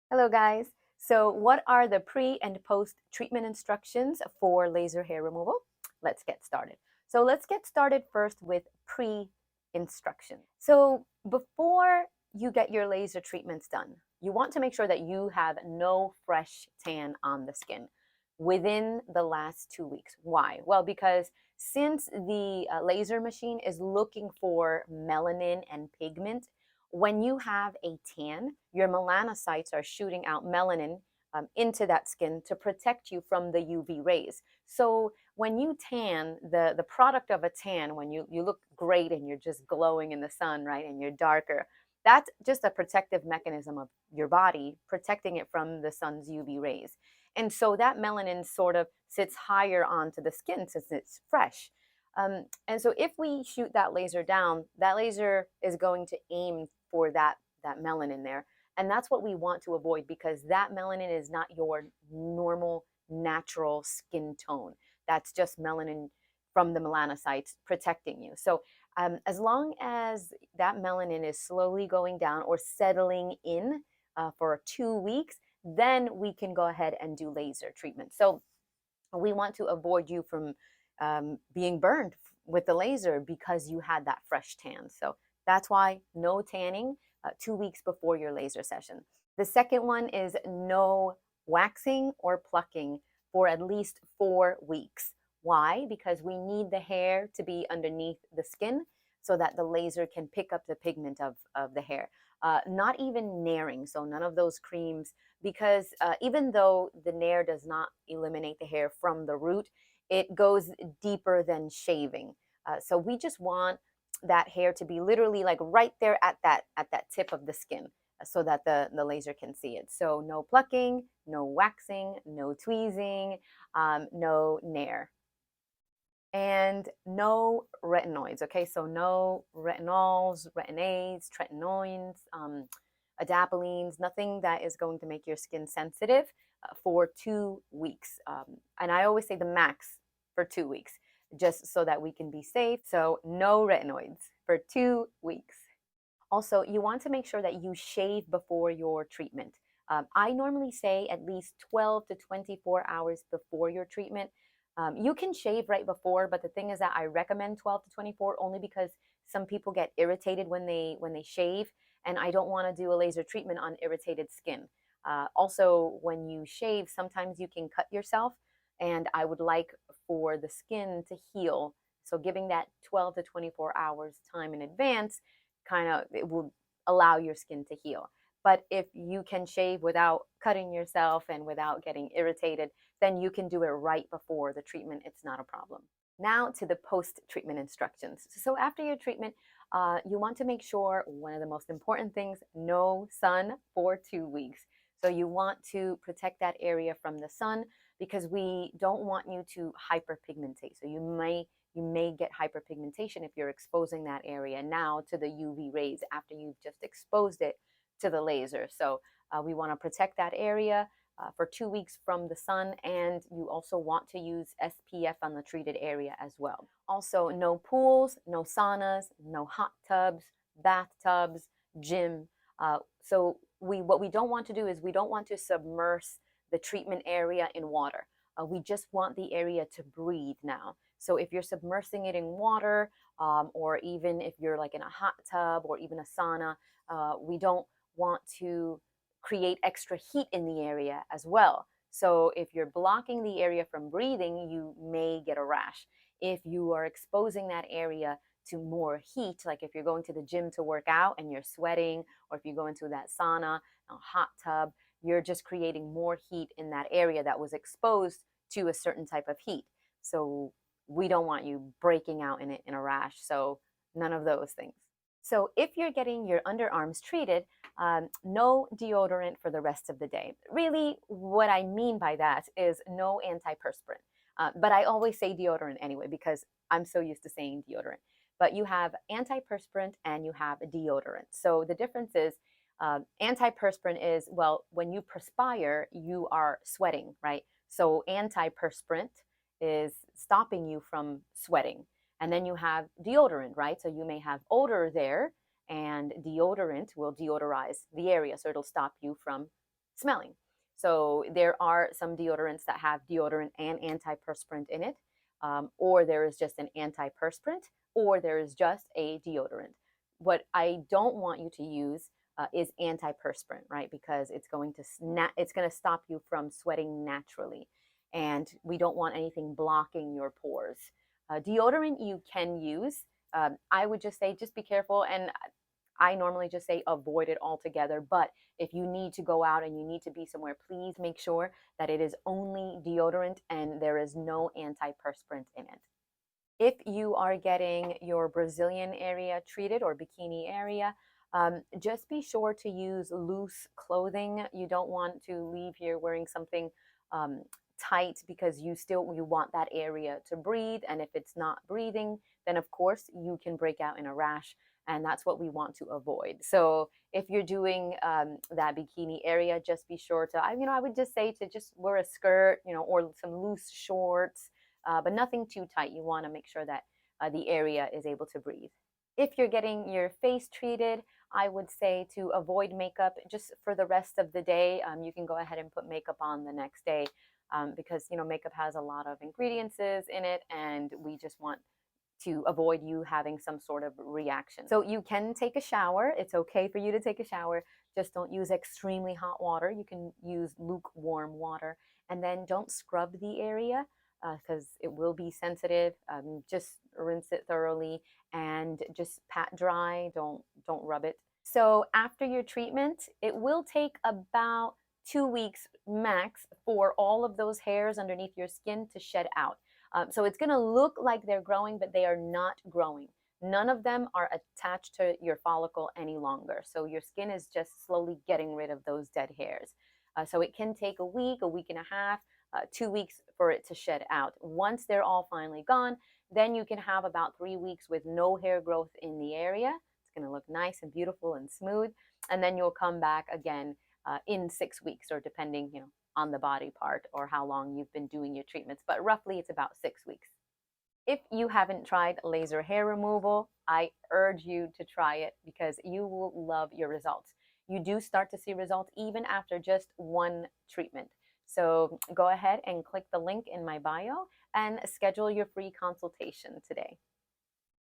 Hello guys. So what are the pre and post treatment instructions for laser hair removal? Let's get started. So let's get started first with pre instruction. So before you get your laser treatments done, you want to make sure that you have no fresh tan on the skin within the last 2 weeks. Why? Well, because since the laser machine is looking for melanin and pigment, when you have a tan, your melanocytes are shooting out melanin into that skin to protect you from the UV rays. So when you tan, the product of a tan, when you look great and you're just glowing in the sun, right, and you're darker, that's just a protective mechanism of your body protecting it from the sun's UV rays. And so that melanin sort of sits higher onto the skin since it's fresh. And so if we shoot that laser down, that laser is going to aim for that melanin there. And that's what we want to avoid because that melanin is not your normal natural skin tone. That's just melanin from the melanocytes protecting you. So as long as that melanin is slowly going down or settling in for 2 weeks, then we can go ahead and do laser treatment. So we want to avoid you from being burned with the laser because you had that fresh tan. So that's why no tanning 2 weeks before your laser session. The second one is no waxing or plucking for at least 4 weeks. Why? Because we need the hair to be underneath the skin so that the laser can pick up the pigment of the hair. Not even naring, so none of those creams, because even though the nair does not eliminate the hair from the root, it goes deeper than shaving. So we just want that hair to be literally like right there at that tip of the skin so that the laser can see it. So no plucking, no waxing, no tweezing, no nair. And no retinoids, okay? So no retinols, retinase, tretinoins, adapalines, nothing that is going to make your skin sensitive for 2 weeks. And I always say the max for 2 weeks, just so that we can be safe. So no retinoids for 2 weeks. Also, you want to make sure that you shave before your treatment. I normally say at least 12 to 24 hours before your treatment. You can shave right before, but the thing is that I recommend 12 to 24 only because some people get irritated when they shave, and I don't want to do a laser treatment on irritated skin. Also, when you shave, sometimes you can cut yourself, and I would like for the skin to heal. So giving that 12 to 24 hours time in advance kind of it will allow your skin to heal. But if you can shave without cutting yourself and without getting irritated, then you can do it right before the treatment. It's not a problem. Now to the post-treatment instructions. So after your treatment, you want to make sure one of the most important things, no sun for 2 weeks. So you want to protect that area from the sun because we don't want you to hyperpigmentate. So you may get hyperpigmentation if you're exposing that area now to the UV rays after you've just exposed it to the laser. So we want to protect that area for 2 weeks from the sun, and you also want to use SPF on the treated area as well. Also, no pools, no saunas, no hot tubs, bathtubs, gym. So what we don't want to do is we don't want to submerge the treatment area in water. We just want the area to breathe now. So if you're submersing it in water, or even if you're like in a hot tub or even a sauna, we don't want to create extra heat in the area as well. So if you're blocking the area from breathing, you may get a rash. If you are exposing that area to more heat, like if you're going to the gym to work out and you're sweating, or if you go into that sauna, a hot tub, you're just creating more heat in that area that was exposed to a certain type of heat. So we don't want you breaking out in a rash. So none of those things. So if you're getting your underarms treated, no deodorant for the rest of the day. Really, what I mean by that is no antiperspirant. But I always say deodorant anyway because I'm so used to saying deodorant. But you have antiperspirant and you have deodorant. So the difference is antiperspirant is, well, when you perspire, you are sweating, right? So antiperspirant is stopping you from sweating. And then you have deodorant, right? So you may have odor there, and deodorant will deodorize the area. So it'll stop you from smelling. So there are some deodorants that have deodorant and antiperspirant in it, or there is just an antiperspirant, or there is just a deodorant. What I don't want you to use is antiperspirant, right? Because it's going to stop you from sweating naturally, and we don't want anything blocking your pores. Deodorant you can use. I would just say just be careful, and I normally just say avoid it altogether. But if you need to go out and you need to be somewhere, please make sure that it is only deodorant and there is no antiperspirant in it. If you are getting your Brazilian area treated or bikini area, just be sure to use loose clothing. You don't want to leave here wearing something um, tight because you want that area to breathe. And if it's not breathing, then of course you can break out in a rash. And that's what we want to avoid. So if you're doing that bikini area, just be sure to, I would just say to just wear a skirt, or some loose shorts, but nothing too tight. You want to make sure that the area is able to breathe. If you're getting your face treated, I would say to avoid makeup just for the rest of the day. You can go ahead and put makeup on the next day because makeup has a lot of ingredients in it, and we just want to avoid you having some sort of reaction. So you can take a shower. It's okay for you to take a shower. Just don't use extremely hot water. You can use lukewarm water, and then don't scrub the area because it will be sensitive. Just rinse it thoroughly and just pat dry. Don't rub it. So after your treatment, it will take about 2 weeks max for all of those hairs underneath your skin to shed out. So it's going to look like they're growing, but they are not growing. None of them are attached to your follicle any longer. So your skin is just slowly getting rid of those dead hairs. So it can take a week and a half, 2 weeks for it to shed out. Once they're all finally gone, then you can have about 3 weeks with no hair growth in the area. It's going to look nice and beautiful and smooth. And then you'll come back again in 6 weeks, or depending, on the body part or how long you've been doing your treatments, but roughly it's about 6 weeks. If you haven't tried laser hair removal, I urge you to try it because you will love your results. You do start to see results even after just one treatment. So go ahead and click the link in my bio and schedule your free consultation today.